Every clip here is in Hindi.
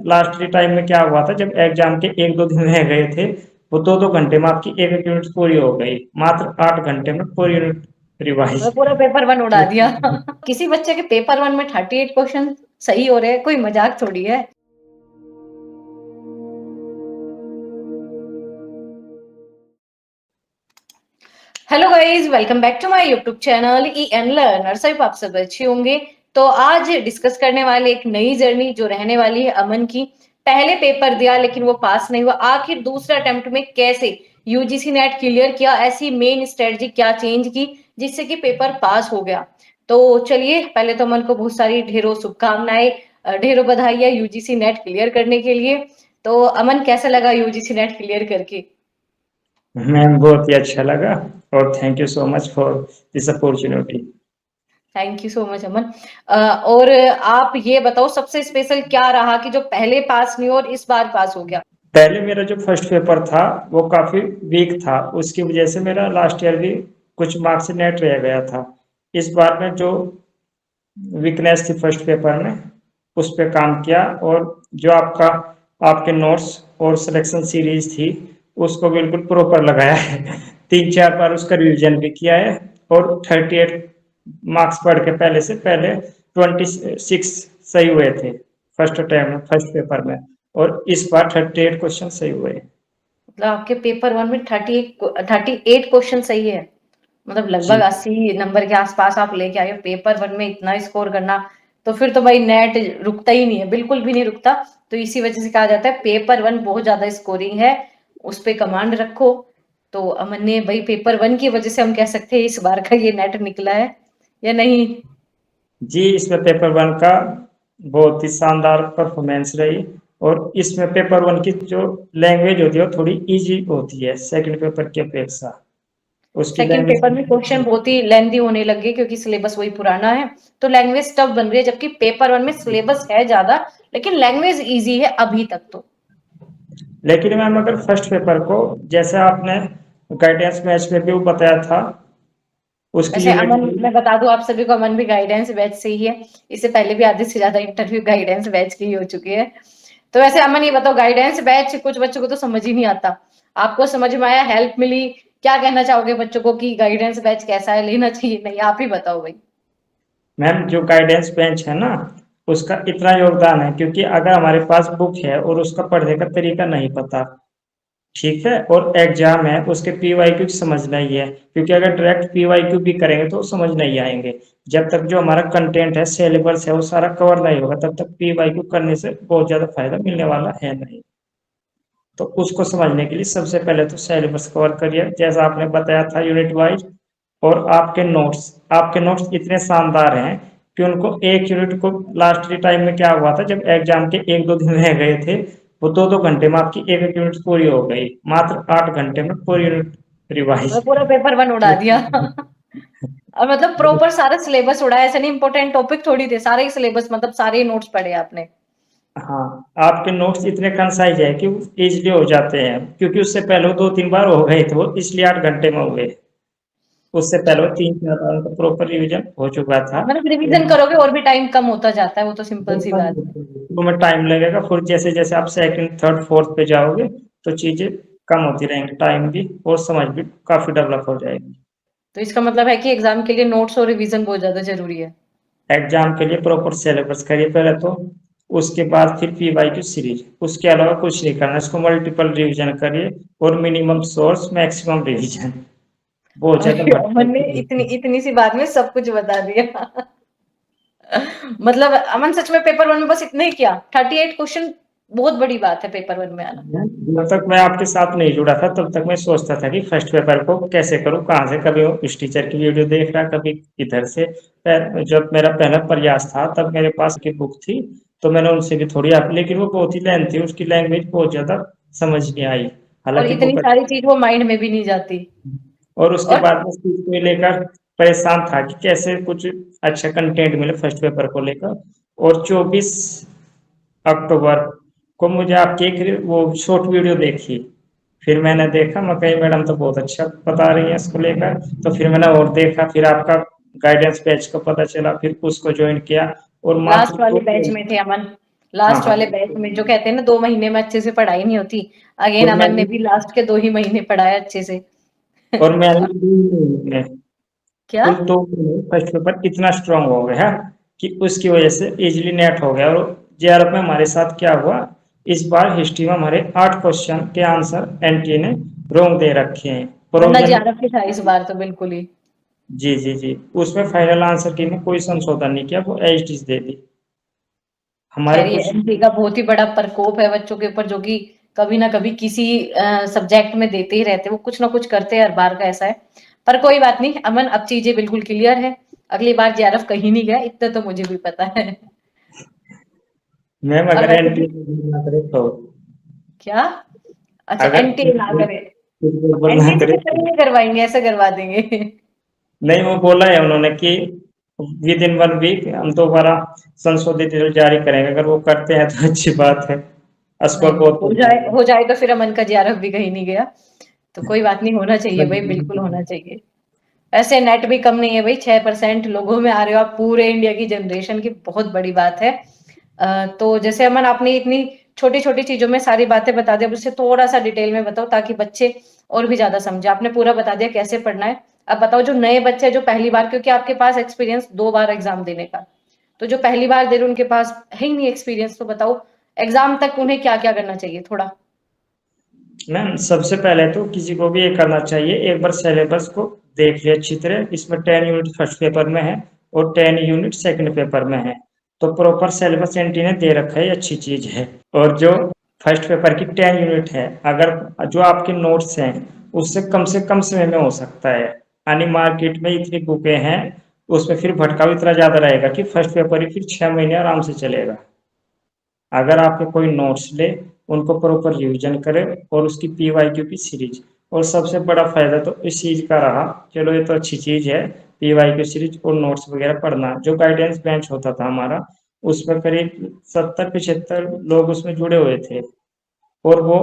लास्ट टाइम में क्या हुआ था, जब एग्जाम के 1-2 दिन रह गए थे, वो 2-2 घंटे में आपकी एक यूनिट पूरी हो गई, मात्र 8 घंटे में पूरी यूनिट रिवाइज। पूरा पेपर वन उड़ा दिया। किसी बच्चे के पेपर वन में 38 क्वेश्चन सही हो रहे हैं, कोई मजाक थोड़ी है। Hello guys, welcome back to my YouTube channel EN learner. सब आप सब अच्छे होंगे। तो आज डिस्कस करने वाले एक नई जर्नी जो रहने वाली है अमन की। पहले पेपर दिया लेकिन वो पास नहीं हुआ, आखिर दूसरे अटेम्प्ट में कैसे यूजीसी नेट क्लियर किया, ऐसी मेन स्ट्रेटजी क्या चेंज की जिससे कि पेपर पास हो गया। तो चलिए, पहले तो अमन को बहुत सारी ढेरों शुभकामनाएं, ढेरों बधाइयां यूजीसी नेट क्लियर करने के लिए। तो अमन, कैसा लगा यूजीसी नेट क्लियर करके? मैम बहुत ही अच्छा लगा, और thank you so much for this opportunity. Thank you so much Aman. और आप ये बताओ, सबसे स्पेशल क्या रहा कि जो पहले पास नहीं हुआ और इस बार पास हो गया? पहले मेरा जो फर्स्ट पेपर था वो काफी वीक था, उसकी वजह से मेरा लास्ट ईयर भी कुछ मार्क्स नेट रह गया था। इस बार में जो वीकनेस थी फर्स्ट पेपर में, उस पे काम किया, और जो आपके नोट्स और सिलेक्शन सीरीज थी उसको बिल्कुल प्रॉपर लगाया है। 3-4 बार उसका रिवीजन भी किया है, और 38 मार्क्स पढ़ के पहले से पहले 26 सही हुए थे फर्स्ट टाइम में, फर्स्ट पेपर में, और इस बार 38 क्वेश्चन सही हुए। मतलब आपके पेपर वन में 38 क्वेश्चन सही है। मतलब लगभग जी 80 नंबर के आसपास आप लेके आए हो। पेपर वन में इतना स्कोर करना, तो फिर तो भाई नेट रुकता ही नहीं है, बिल्कुल भी नहीं रुकता। तो इसी वजह से कहा जाता है पेपर वन बहुत ज्यादा स्कोरिंग है, उस पे कमांड रखो। तो अमन ने भाई पेपर वन की वजह से हम कह सकते हैं इस बार का ये नेट निकला है या नहीं? जी, इसमें पेपर वन का बहुत ही शानदार परफॉर्मेंस रही, और इसमें पेपर वन की जो लैंग्वेज होती है वो थोड़ी इजी होती है सेकंड पेपर की अपेक्षा। उसकी सेकंड लैंग्वेज पेपर में क्वेश्चन बहुत ही लेंदी होने लगे क्योंकि सिलेबस वही पुराना है, तो लैंग्वेज टफ बन रही है। जबकि पेपर वन में सिलेबस है ज्यादा लेकिन लैंग्वेज इजी है अभी तक तो। लेकिन मैम अगर फर्स्ट पेपर को, जैसे आपने गाइडेंस मैच में भी वो बताया था, उसकी वैसे यूनिट अमन, मैं बता दूं आप सभी को, अमन भी गाइडेंस बैच से ही है। इससे पहले भी आधे से ज्यादा इंटरव्यू गाइडेंस बैच की ही हो चुकी है। तो वैसे अमन ये बताओ, गाइडेंस बैच कुछ बच्चों को तो समझ ही नहीं आता, आपको समझ में आया, हेल्प मिली? क्या कहना चाहोगे बच्चों को कि गाइडेंस बैच कैसा है, लेना चाहिए नहीं? आप ही बताओ भाई। मैम जो गाइडेंस बेंच है ना, उसका इतना योगदान है, क्योंकि अगर हमारे पास बुक है और उसका पढ़ने का तरीका नहीं पता, ठीक है, और एग्जाम है, उसके पीवाईक्यू समझना ही है, क्योंकि अगर डायरेक्ट पीवाईक्यू भी करेंगे तो समझ नहीं आएंगे। जब तक जो हमारा कंटेंट है, सिलेबस है, वो सारा कवर नहीं होगा, तब तक पीवाईक्यू करने से बहुत ज्यादा फायदा मिलने वाला है नहीं। तो उसको समझने के लिए सबसे पहले तो सिलेबस कवर करिए, जैसा आपने बताया था यूनिट वाइज। और आपके नोट्स इतने शानदार हैं कि उनको एक यूनिट को, लास्ट टाइम में क्या हुआ था, जब एग्जाम के 1-2 दिन रह गए थे, वो 2-2 घंटे में आपकी एक यूनिट पूरी हो गई, मात्र 8 घंटे में पूरी यूनिट रिवाइज। पूरा पेपर वन उड़ा दिया। और मतलब प्रॉपर सारा सिलेबस उड़ा, ऐसा नहीं इंपॉर्टेंट टॉपिक थोड़ी थे, सारे ही सिलेबस, मतलब सारे नोट्स पढ़े आपने। हाँ, आपके नोट्स इतने कंसाइज है कि इजिली हो जाते हैं, क्योंकि उससे पहले वो 2-3 बार हो गए थे, वो इसलिए 8 घंटे में हुए। उससे पहले वो 3-4 बार उनका प्रॉपर रिवीजन हो चुका था। मतलब रिवीजन करोगे और भी टाइम कम होता जाता है, वो तो सिंपल सी बात है। तो में टाइम लगेगा, फिर जैसे जैसे आप सेकंड थर्ड फोर्थ पे जाओगे तो चीजें कम होती रहेंगी, टाइम भी और समझ भी काफी डेवलप हो जाएगी। तो इसका मतलब है कि एग्जाम के लिए नोट्स और रिवीजन बहुत ज्यादा जरूरी है। एग्जाम के लिए प्रॉपर सिलेबस करिए पहले तो, उसके बाद फिर पीवाईक्यू सीरीज, उसके अलावा कुछ नहीं करना, इसको मल्टीपल रिवीजन करिए, और मिनिमम सोर्स मैक्सिमम रिवीजन, बहुत ज्यादा अरे अमन ने इतनी भटक। इतनी सी बात में सब कुछ बता दिया। मतलब अमन सच में पेपर वन में बस इतना ही किया? 38 क्वेश्चन बहुत बड़ी बात है पेपर वन में आना। जब तक मैं आपके साथ नहीं जुड़ा था तब तक मैं सोचता था कि फर्स्ट पेपर को कैसे करूं, कहाँ से, कभी इस टीचर की वीडियो देख रहा, कभी इधर से। जब मेरा पहला प्रयास था तब मेरे पास की बुक थी, तो मैंने उनसे भी थोड़ी आप, लेकिन वो बहुत ही लेंथ थी, उसकी लैंग्वेज बहुत ज्यादा समझ नहीं आई, और हालांकि इतनी बुक। सारी चीज वो माइंड में भी नहीं जाती। और उसके और बाद मैं इस चीज को लेकर परेशान था कि कैसे कुछ अच्छा कंटेंट मिले फर्स्ट पेपर को लेकर। और 24 अक्टूबर को मुझे आपकी एक वो शॉर्ट वीडियो देखी, फिर मैंने देखा, मैं कही मैडम तो बहुत अच्छा बता रही है इसको लेकर, तो फिर मैंने और देखा, फिर आपका गाइडेंस बैच का पता चला, फिर उसको ज्वाइन किया, और मात्र लास्ट वाले दो। बैच में थे अमन, लास्ट वाले हाँ। बैच में जो कहते हैं ना 2 महीने में अच्छे से पढ़ाई नहीं होती, अगेन और अमन ने भी लास्ट के 2 ही महीने पढ़ा है अच्छे से। मैंने 2 महीने क्या? कुल 2 महीने फर्स्ट पेपर इतना स्ट्रांग हो गया कि उसकी वजह से इजीली नेट हो गया। और जेआरएफ में हमारे साथ क्या हुआ, इस बार हिस्ट्री में हमारे 8 क्वेश्चन के आंसर एनटी ने रॉन्ग दे रखे हैं। वरना प्रोविजन, जेआरएफ की था इस बार तो बिल्कुल ही। जी जी जी, उसमें फाइनल आंसर की में कोई संशोधन नहीं किया, वो एज टीज दे दी हमारे खैर ये कुछ। एमपी का बहुत ही बड़ा प्रकोप है बच्चों के ऊपर, जो कि कभी ना कभी किसी सब्जेक्ट में देते ही रहते हैं, वो कुछ ना कुछ करते हैं, हर बार का ऐसा है। पर कोई बात नहीं अमन, अब चीजें बिल्कुल क्लियर है, अगली बार जेआरएफ कहीं नहीं गया, इतना तो मुझे भी पता है। मैम और अगर वैसे एनटी भी ना करे तो, क्या? अच्छा अगर एनटीए ना करे, ना एनटीए से करे पेपर तो, नहीं करवाएंगे, ऐसा करवा देंगे। नहीं वो बोला है उन्होंने कि विद इन 1 वीक हम दोबारा संशोधित रिजल्ट जारी करेंगे। अगर वो करते हैं तो अच्छी बात है, नहीं स्कोर नहीं, बहुत ऊपर है। हो जाए तो फिर अमन का जेआरएफ भी कहीं नहीं गया, तो कोई बात नहीं, होना चाहिए भाई, बिल्कुल होना चाहिए। ऐसे नेट भी कम नहीं है भाई, 6% लोगों में आ रहे हो आप पूरे इंडिया की जनरेशन की, बहुत बड़ी बात है। तो जैसे अमन आपने इतनी छोटी छोटी चीजों में सारी बातें बता दी, अब उससे थोड़ा सा डिटेल में बताओ ताकि बच्चे और भी ज्यादा समझे। आपने पूरा बता दिया कैसे पढ़ना है, अब बताओ जो नए बच्चे हैं जो पहली बार, क्योंकि आपके पास एक्सपीरियंस 2 बार एग्जाम देने का, तो जो पहली बार दे रहे उनके पास है ही नहीं एक्सपीरियंस, तो बताओ एग्जाम तक उन्हें क्या क्या करना चाहिए थोड़ा। मैम सबसे पहले तो किसी को भी ये करना चाहिए, एक बार सिलेबस को देख लिया अच्छी तरह। इसमें 10 यूनिट फर्स्ट पेपर में है और 10 यूनिट सेकंड पेपर में है, तो प्रॉपर सिलेबस एनटी ने दे रखा है, अच्छी चीज है। और जो फर्स्ट पेपर की 10 यूनिट है, अगर जो आपके नोट्स हैं उससे कम समय में हो सकता है, यानी मार्केट में इतनी बुकें हैं, उसमें फिर भटकाव इतना ज्यादा रहेगा कि फर्स्ट पेपर ही फिर 6 महीने आराम से चलेगा। अगर आपके कोई नोट्स ले, उनको प्रॉपर रिवीजन करें और उसकी पीवाईक्यू की सीरीज। और सबसे बड़ा फायदा तो इस चीज का रहा, चलो ये तो अच्छी चीज है, पीवाईक्यू सीरीज और नोट्स वगैरह पढ़ना। जो गाइडेंस बेंच होता था हमारा, उसमें करीब 70-75 लोग उसमें जुड़े हुए थे। और वो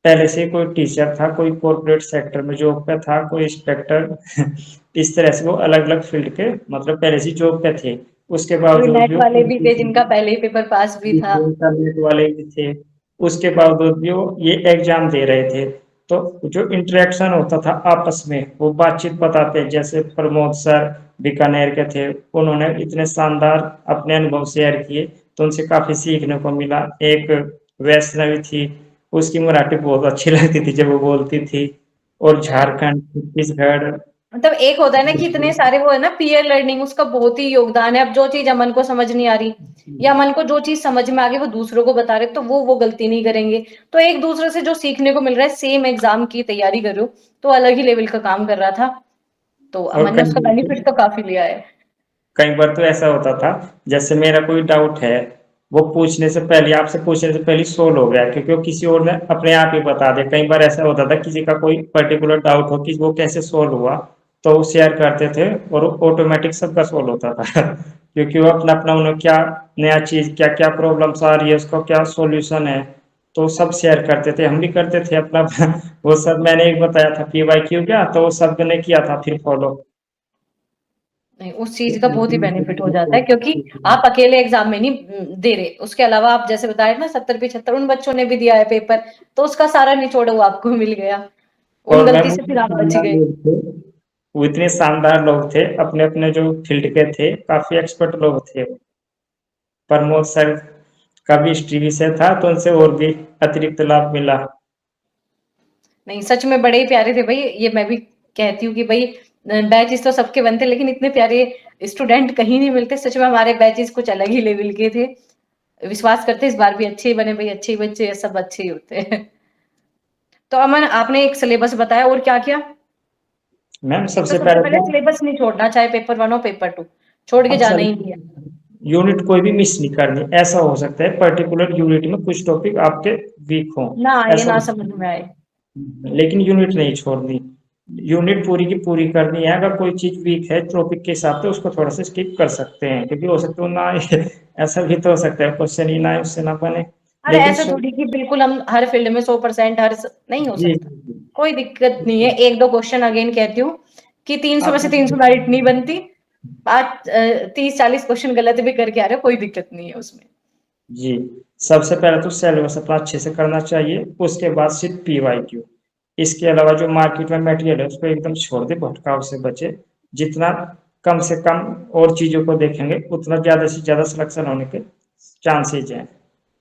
पहले से ही कोई टीचर था, कोई कॉर्पोरेट सेक्टर में जॉब पे था, कोई इंस्पेक्टर इस तरह से वो अलग अलग फील्ड के मतलब पहले से जॉब पे थे। उसके कोई बावजूद नेट भी वाले भी थे जिनका पहले ही पेपर पास भी था। इंटरनेट वाले भी थे, उसके बावजूद भी वो ये एग्जाम दे रहे थे। तो जो इंटरेक्शन होता था आपस में, वो बातचीत बताते, जैसे प्रमोद सर बीकानेर के थे, उन्होंने इतने शानदार अपने अनुभव शेयर किए, तो उनसे काफी सीखने को मिला। एक वैष्णवी थी, उसकी मराठी बहुत अच्छी लगती थी जब वो बोलती थी। और झारखंड, छत्तीसगढ़, मतलब एक होता है ना कि इतने सारे वो है ना पीयर लर्निंग, उसका बहुत ही योगदान है। अब जो चीज अमन को समझ नहीं आ रही या अमन को जो चीज समझ में आ गई वो दूसरों को बता रहे, तो वो गलती नहीं करेंगे। तो एक दूसरे से जो सीखने को मिल रहा है, सेम एग्जाम की तैयारी कर रहे हो, तो अलग ही लेवल का काम कर रहा था। तो और अमन ने उसका बेनिफिट तो काफी लिया है। कई बार तो ऐसा होता था, जैसे मेरा कोई डाउट है, वो पूछने से पहले, आपसे पूछने से पहले सोल्व हो गया, क्योंकि वो किसी और ने अपने आप ही बता दिया। कई बार ऐसा होता था किसी का कोई पर्टिकुलर डाउट हो कि वो कैसे सोल्व हुआ, तो वो शेयर करते थे और ऑटोमेटिक सबका सोल्व होता था क्योंकि वो अपना अपना उन्हें क्या नया चीज, क्या क्या प्रॉब्लम्स आ रही है, उसका क्या सॉल्यूशन है, तो सब शेयर करते थे, हम भी करते थे अपना वो सब मैंने एक बताया था पीवाईक्यू क्या, तो वो सब ने किया था फिर फॉलो। नहीं, उस चीज का बहुत ही बेनिफिट हो जाता है, क्योंकि आप अकेले एग्जाम में नहीं दे रहे, उसके अलावा आप जैसे बताए ना 70-75 उन बच्चों ने भी दिया है पेपर, तो उसका सारा निचोड़ वो आपको मिल गया, उन और मैम गलती से फिर आप बच गए। वो इतने शानदार लोग थे, अपने अपने जो फील्ड के थे, काफी एक्सपर्ट लोग थे। प्रमोद सर का भी हिस्ट्री विषय था, तो उनसे और भी अतिरिक्त लाभ मिला। नहीं सच में बड़े ही प्यारे थे भाई, ये मैं भी कहती हूँ कि भाई बैचेस तो सबके बनते, लेकिन इतने प्यारे स्टूडेंट कहीं नहीं मिलते। सच में हमारे बैचेस कुछ अलग ही लेवल के थे, विश्वास करते इस बार भी अच्छे ही बने भाई, अच्छे ही बच्चे सब अच्छे ही होते हैं। तो अमन आपने एक सिलेबस बताया, और क्या क्या? मैम एक तो सबसे सबसे पहले पहले तो सिलेबस नहीं छोड़ना, चाहे पेपर 1 हो पेपर 2, छोड़ के हम जाना ही नहीं है। सभी यूनिट कोई भी मिस नहीं करनी। ऐसा हो सकता है पर्टिकुलर यूनिट में कुछ टॉपिक आपके वीक हों, ना आए ऐसा ना हो समझ में आए। लेकिन यूनिट नहीं छोड़नी, यूनिट पूरी की पूरी करनी है। अगर कोई चीज वीक है टॉपिक के हिसाब से, उसको थोड़ा सा स्किप कर सकते हैं, क्योंकि हो सकता है वो ना आए ऐसा भी तो हो सकता है क्वेश्चन ही ना आए, उससे ना बने। अरे लेकिन ऐसे थोड़ी कि बिल्कुल हम हर फील्ड में 100% नहीं हो जी सकता, जी, कोई दिक्कत नहीं है। एक दो क्वेश्चन अगेन कहती हूँ कि 300 में आप से 300 मेरिट नहीं बनती, 30-40 क्वेश्चन गलत भी करके आ रहे हो, कोई दिक्कत नहीं है उसमें। जी, सबसे पहले तो सिलेबस अपना अच्छे से करना चाहिए, उसके बाद सिर्फ पीवाईक्यू। इसके अलावा जो मार्केट में मटेरियल है उसको एकदम छोड़ दे, भटकाव से बचे। जितना कम से कम और चीजों को देखेंगे उतना ज्यादा से ज्यादा सिलेक्शन होने के चांसेज हैं।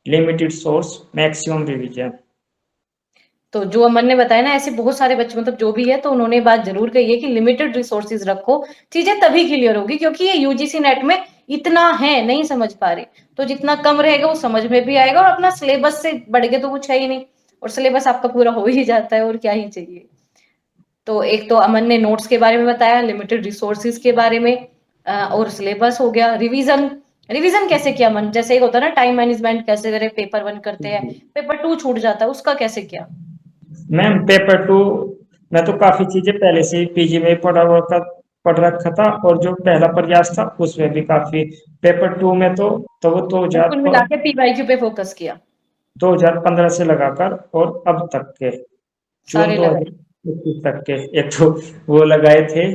Limited source, maximum revision. तो जो अमन ने बताया ना, ऐसे बहुत सारे बच्चे मतलब जो भी है, तो उन्होंने बात जरूर कही है कि लिमिटेड रिसोर्सेज रखो, चीजें तभी क्लियर होगी, क्योंकि ये यूजीसी नेट में इतना है नहीं समझ पा रहे, तो जितना कम रहेगा वो समझ में भी आएगा, और अपना सिलेबस से बढ़ के तो कुछ है ही नहीं, और सिलेबस आपका पूरा हो ही जाता है, और क्या ही चाहिए। तो एक तो अमन ने नोट्स के बारे में बताया, लिमिटेड रिसोर्सेज के बारे में, और सिलेबस हो गया। रिवीजन, रिवीजन कैसे किया अमन? जैसे एक होता है ना टाइम मैनेजमेंट कैसे करें, पेपर 1 करते हैं, पेपर 2 छूट जाता है, उसका कैसे किया? मैम पेपर टू, मैं तो काफी चीजें पहले से ही पीजी में पढ़ रखा था, और जो पहला प्रयास था उसमें भी काफी। पेपर टू में तो वो तो कुल मिला के पीवाईक्यू पे फोकस किया, 2015 से लगाकर और अब तक के जून सारे लगाए। 2021 तक के एक तो वो लगाए थे।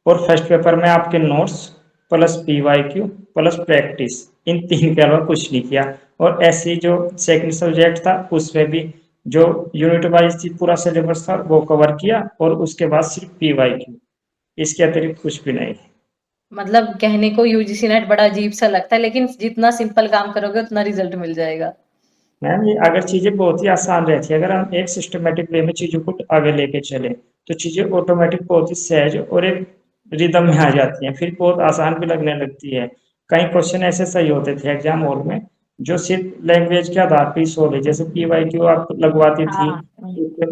और फर्स्ट पेपर में आपके notes plus PYQ plus practice, इन तीन के अलावा कुछ नहीं किया। और ऐसे जो सेकंड सब्जेक्ट था उसमें भी जो यूनिट वाइज थी पूरा सिलेबस था वो कवर किया, और उसके बाद सिर्फ पीवाईक्यू, इसके अतिरिक्त कुछ भी नहीं। मतलब कहने को यूजीसी नेट बड़ा अजीब सा लगता है, लेकिन जितना सिंपल काम करोगे उतना रिजल्ट मिल जाएगा। मैम ये अगर चीजें बहुत ही आसान रहती है, अगर हम एक सिस्टमेटिक वे में चीजों को आगे लेके चले तो चीजें ऑटोमेटिक बहुत ही सहज और एक रिदम में आ जाती हैं, फिर बहुत आसान भी लगने लगती है। कई क्वेश्चन ऐसे सही होते थे एग्जाम हॉल में जो सिर्फ लैंग्वेज के आधार पर ही सोल्व है, जैसे पीवाईक्यू आप लगवाती थी हाँ।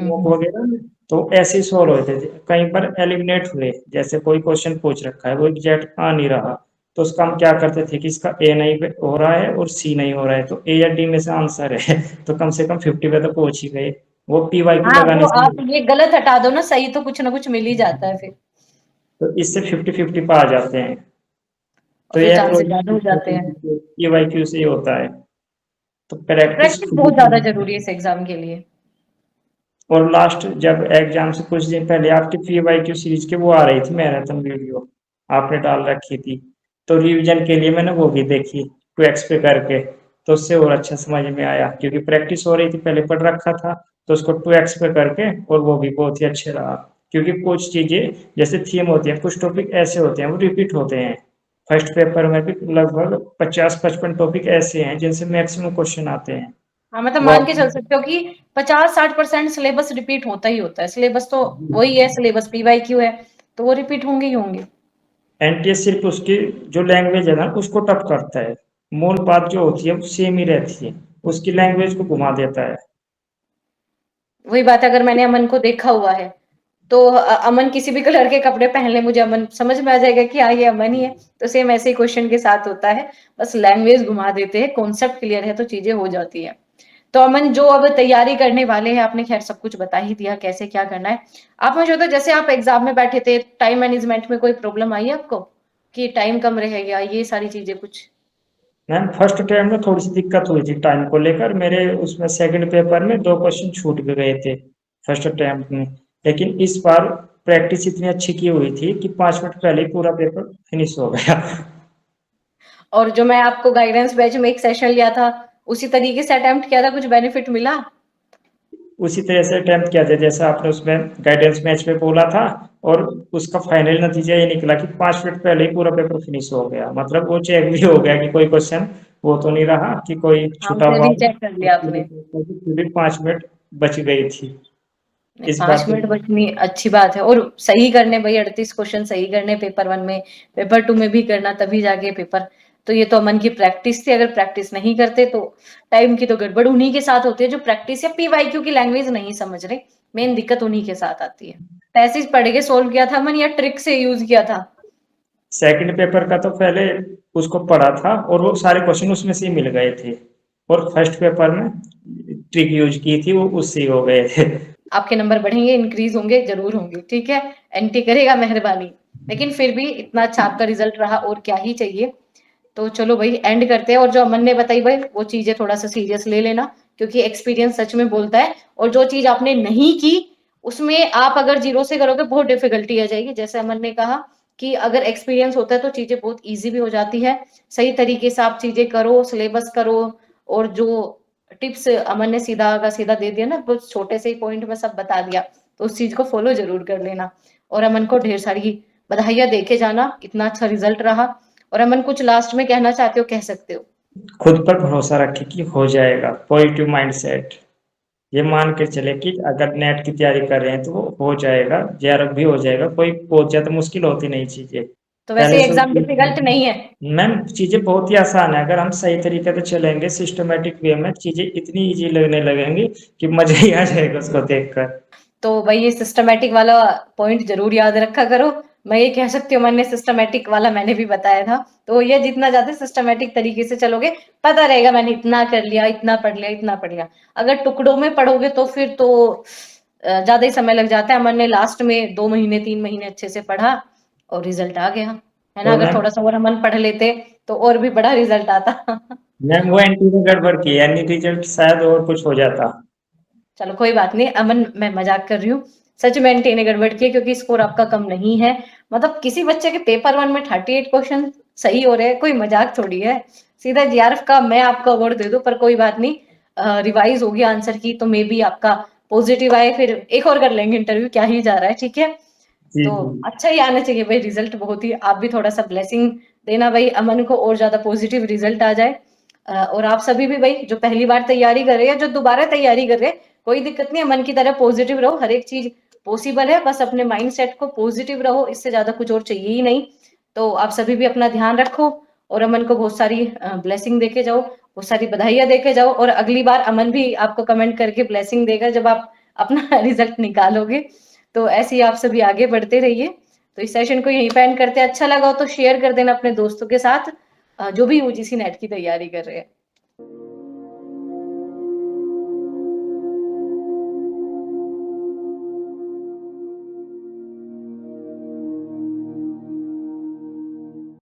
मॉक वगैरह में, तो ऐसे ही सोल्व होते थे। कहीं पर एलिमिनेट हुए, जैसे कोई क्वेश्चन पूछ रखा है वो एग्जैक्ट आ नहीं रहा, तो उसका हम क्या करते थे कि इसका ए नहीं हो रहा है और सी नहीं हो रहा है, तो ए या डी में से आंसर है तो कम से कम 50 पे तो पहुंच ही गए। वो पीवाईक्यू हाँ, लगाने वो से, आप ये गलत हटा दो ना, सही तो कुछ ना कुछ मिल ही जाता है फिर, तो इससे 50-50 पे आ जाते हैं। और तो फिर ये चांसेस अप्रोच ज्यादा हो जाते हैं। पीवाईक्यू से ही होता है। तो तो प्रैक्टिस प्रैक्टिस खुद ही बहुत ज्यादा करनी जरूरी है चाहिए। इस एग्जाम के लिए। और लास्ट जब एग्जाम से कुछ दिन पहले आपकी पीवाईक्यू सीरीज के वो आ रही थी मैराथन वीडियो, आपने डाल रखी थी, तो रिवीजन के लिए मैंने वो भी देखी 2x पे करके, तो उससे और अच्छा समझ में आया, क्योंकि प्रैक्टिस हो रही थी पहले पढ़ रखा था, तो उसको 2x पे करके, और वो भी बहुत ही अच्छे रहा। क्योंकि कुछ चीजें जैसे थीम होती है, कुछ टॉपिक ऐसे होते हैं वो रिपीट होते हैं। फर्स्ट पेपर में भी लगभग 50-55 टॉपिक ऐसे हैं जिनसे मैक्सिमम क्वेश्चन आते हैं। हाँ, मतलब वो मान के चल सकते हो कि 50-60% सिलेबस रिपीट होता ही होता है, सिलेबस तो वही है, सिलेबस पीवाईक्यू है, तो वो रिपीट होंगे ही होंगे। एनटीएस सिर्फ उसकी जो लैंग्वेज है ना उसको टफ करता है, मूल बात जो होती है वो सेम ही रहती है, उसकी लैंग्वेज को घुमा देता है। वही बात है, अगर मैंने अमन को देखा हुआ है तो अमन किसी भी कलर के कपड़े पहन ले, मुझे अमन समझ में आ जाएगा कि हाँ ये अमन ही है। तो सेम ऐसे ही क्वेश्चन के साथ होता है, बस लैंग्वेज घुमा देते हैं, कॉन्सेप्ट क्लियर है तो चीजें हो जाती है। तो अमन जो अब तैयारी करने वाले हैं, आपने खैर सब कुछ बता ही दिया कैसे क्या करना है। आप मुझे बताओ, जैसे आप एग्जाम में बैठे थे, टाइम मैनेजमेंट में कोई प्रॉब्लम आई है आपको कि टाइम कम रहेगा, ये सारी चीजें कुछ? मैम फर्स्ट टाइम में थोड़ी सी दिक्कत हुई थी टाइम को लेकर, मेरे उसमें सेकंड पेपर में 2 क्वेश्चन छूट भी गए थे फर्स्ट अटेम्प्ट में। लेकिन इस बार प्रैक्टिस इतनी अच्छी की हुई थी कि 5 मिनट पहले ही पूरा पेपर फिनिश हो गया। और जो मैं आपको गाइडेंस बैच में एक सेशन लिया था, उसी तरीके से अटेम्प्ट किया था, कुछ बेनिफिट मिला? उसी तरह से अटेम्प्ट किया था जैसा आपने उसमें गाइडेंस मैच में बोला था, और उसका फाइनल नतीजा ये निकला कि 5 मिनट पहले ही पूरा पेपर फिनिश हो गया, मतलब वो चेक भी हो गया कि कोई क्वेश्चन वो तो नहीं रहा कि कोई हाँ, छूटा उसे हुआ हो, रीचेक कर लिया आपने। फिर भी 5 मिनट बच गई थी। नहीं, इस बार 5 मिनट बचनी अच्छी बात है, और सही करने भाई, 38 क्वेश्चन सही करने पेपर 1 में, पेपर 2 में भी करना, तभी जाके पेपर। तो ये तो अमन की प्रैक्टिस थी, अगर प्रैक्टिस नहीं करते तो टाइम की तो गड़बड़ उन्हीं के साथ होती है, जो प्रैक्टिस या पीवाईक्यू की लैंग्वेज नहीं समझ रहे, मेन दिक्कत उन्हीं के साथ आती है। पैसेज पढ़ के सोल्व किया था अमन, या ट्रिक से यूज किया था? सेकंड पेपर का तो पहले उसको पढ़ा था और वो सारे क्वेश्चन उसमें से ही मिल गए थे, और फर्स्ट पेपर में ट्रिक यूज की थी वो उससे ही हो गए थे। आपके नंबर बढ़ेंगे, इंक्रीज होंगे, जरूर होंगे, ठीक है। एंटी करेगा मेहरबानी, लेकिन फिर भी इतना अच्छा आपका रिजल्ट रहा, और क्या ही चाहिए। तो चलो भाई एंड करते हैं, और जो अमन ने बताई भाई वो चीजें थोड़ा सा सीरियस ले लेना, क्योंकि एक्सपीरियंस सच में बोलता है, और जो चीज आपने नहीं की उसमें आप अगर जीरो से करोगे बहुत डिफिकल्टी आ जाएगी। जैसे अमन ने कहा कि अगर एक्सपीरियंस होता है तो चीजें बहुत ईजी भी हो जाती है, सही तरीके से आप चीजें करो, सिलेबस करो, और जो टिप्स अमन ने सीधा का सीधा दे दिया ना, बहुत छोटे से ही पॉइंट में सब बता दिया, तो उस चीज को फॉलो जरूर कर लेना। और अमन को ढेर सारी बधाइयां देके जाना, इतना अच्छा रिजल्ट रहा। और अमन कुछ लास्ट में कहना चाहते हो, कह सकते हो। खुद पर भरोसा रखें कि हो जाएगा, पॉजिटिव माइंडसेट। ये मान कर चले कि अगर नेट की तैयारी कर रहे हैं तो वो हो जाएगा, जेआरएफ भी हो जाएगा, कोई बहुत ज्यादा मुश्किल होती नहीं चीजें। तो पहले वैसे से एग्जाम डिफिकल्ट नहीं है। मैम चीजें बहुत ही आसान है, अगर हम सही तरीके से चलेंगे सिस्टमेटिक वे में, चीजें इतनी इजी लगने लगेंगी कि मजा ही आ जाएगा उसको देखकर। तो भाई ये सिस्टमेटिक वाला पॉइंट जरूर याद रखा करो। मैं ये कह सकती हूँ, मैंने सिस्टमेटिक वाला मैंने भी बताया था। तो ये जितना ज्यादा सिस्टमेटिक तरीके से चलोगे, पता रहेगा मैंने इतना कर लिया, इतना पढ़ लिया, इतना पढ़ लिया। अगर टुकड़ों में पढ़ोगे तो फिर तो ज्यादा ही समय लग जाता है। मैंने लास्ट में 2 महीने 3 महीने अच्छे से पढ़ा और रिजल्ट आ गया, है ना। और अगर मैम, थोड़ा सा और अमन पढ़ लेते तो और भी बड़ा रिजल्ट आता। मैम वो एंटी ने गड़बड़ की, यानी रिजल्ट शायद और कुछ हो जाता। चलो कोई बात नहीं अमन, मैं मजाक कर रही हूँ। सच में एंटी ने गड़बड़ की है, क्योंकि स्कोर आपका कम नहीं है। मतलब किसी बच्चे के पेपर 1 में 38 क्वेश्चन सही हो रहे हैं, कोई मजाक थोड़ी है। सीधा जीआरएफ का मैं आपको अवार्ड दे दूं, पर कोई बात नहीं, रिवाइज होगी आंसर की तो मे बी आपका पॉजिटिव आए, फिर एक और कर लेंगे इंटरव्यू, क्या ही जा रहा है, ठीक है। जी तो जी। अच्छा ही आना चाहिए भाई रिजल्ट, बहुत ही। आप भी थोड़ा सा ब्लेसिंग देना भाई, अमन को और ज्यादा पॉजिटिव रिजल्ट आ जाए। और आप सभी भी भाई जो पहली बार तैयारी कर रहे हैं, जो दोबारा तैयारी कर रहे हैं, कोई दिक्कत नहीं है, मन की तरह पॉजिटिव रहो, हर एक चीज पॉसिबल है। बस अपने माइंड सेट को पॉजिटिव रहो, इससे ज्यादा कुछ और चाहिए ही नहीं। तो आप सभी भी अपना ध्यान रखो, और अमन को बहुत सारी ब्लेसिंग देके जाओ, बहुत सारी बधाइयां देके जाओ। और अगली बार अमन भी आपको कमेंट करके ब्लेसिंग देगा जब आप अपना रिजल्ट निकालोगे। तो ऐसे ही आप सभी आगे बढ़ते रहिए। तो इस सेशन को यहीं पे एंड करते हैं। अच्छा लगा हो तो शेयर कर देना अपने दोस्तों के साथ, जो भी यूजीसी नेट की तैयारी कर रहे हैं।